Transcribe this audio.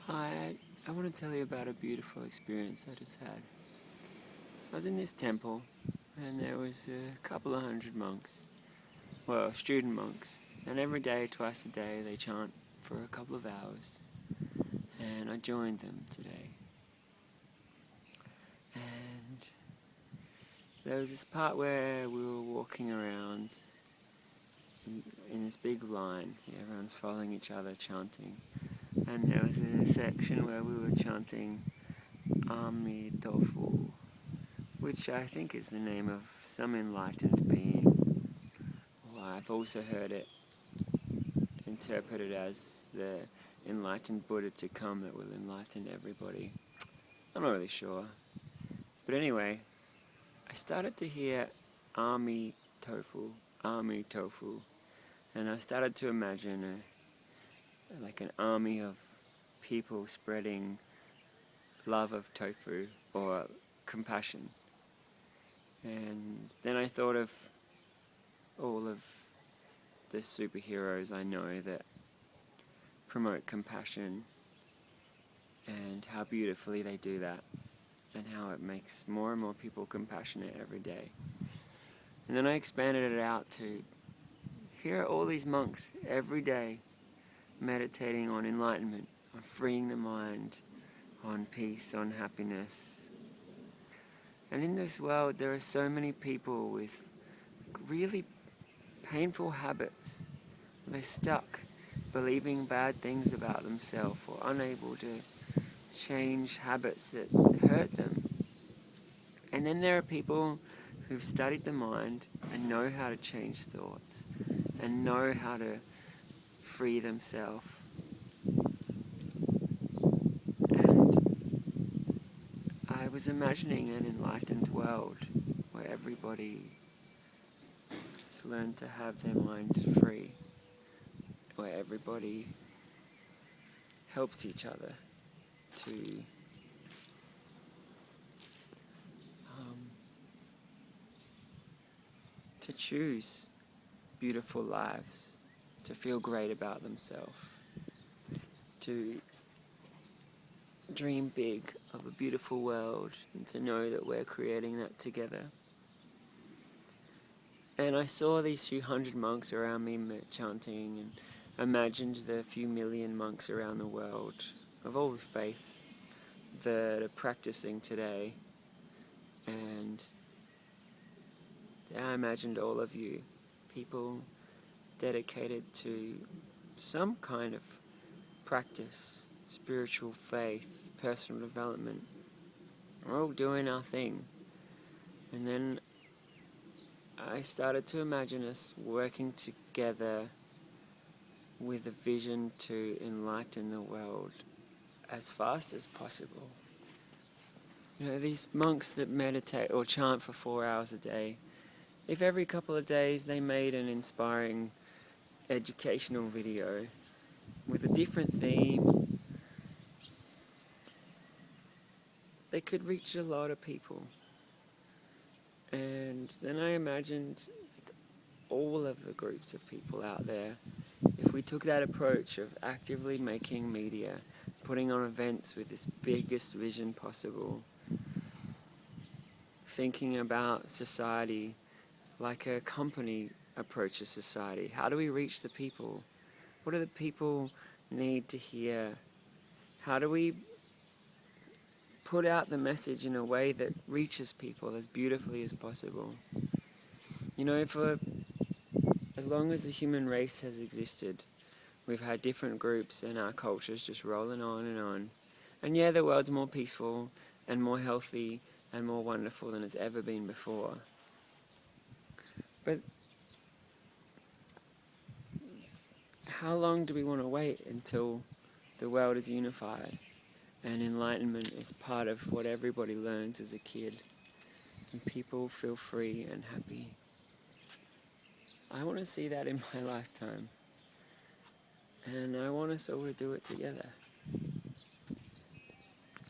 Hi, I want to tell you about a beautiful experience I just had. I was in this temple, and there was a couple of hundred monks, well, student monks, and every day, twice a day, they chant for a couple of hours, and I joined them today. And there was this part where we were walking around in this big line, everyone's following each other, chanting, and there was a section where we were chanting Ami Tofu, which I think is the name of some enlightened being. Well, I've also heard it interpreted as the enlightened Buddha to come that will enlighten everybody. I'm not really sure. But anyway, I started to hear Ami Tofu, Ami Tofu, and I started to imagine like an army of people spreading love of tofu or compassion. And then I thought of all of the superheroes I know that promote compassion and how beautifully they do that and how it makes more and more people compassionate every day. And then I expanded it out to here are all these monks every day meditating on enlightenment, on freeing the mind, on peace, on happiness. And in this world there are so many people with really painful habits. They're stuck believing bad things about themselves or unable to change habits that hurt them. And then there are people who've studied the mind and know how to change thoughts and know how to free themselves. And I was imagining an enlightened world where everybody has learned to have their mind free, where everybody helps each other to um, to choose beautiful lives, to feel great about themselves, to dream big of a beautiful world and to know that we're creating that together. And I saw these few hundred monks around me chanting and imagined the few million monks around the world of all faiths that are practicing today. And I imagined all of you, people dedicated to some kind of practice, spiritual faith, personal development. We're all doing our thing. And then I started to imagine us working together with a vision to enlighten the world as fast as possible. You know, these monks that meditate or chant for 4 hours a day, if every couple of days they made an inspiring educational video with a different theme, they could reach a lot of people. And then I imagined all of the groups of people out there, if we took that approach of actively making media, putting on events with this biggest vision possible, thinking about society like a company approaches society. How do we reach the people? What do the people need to hear? How do we put out the message in a way that reaches people as beautifully as possible? You know, for as long as the human race has existed, we've had different groups and our cultures just rolling on and on. And yeah, the world's more peaceful and more healthy and more wonderful than it's ever been before. But how long do we want to wait until the world is unified and enlightenment is part of what everybody learns as a kid and people feel free and happy? I want to see that in my lifetime, and I want us all to do it together.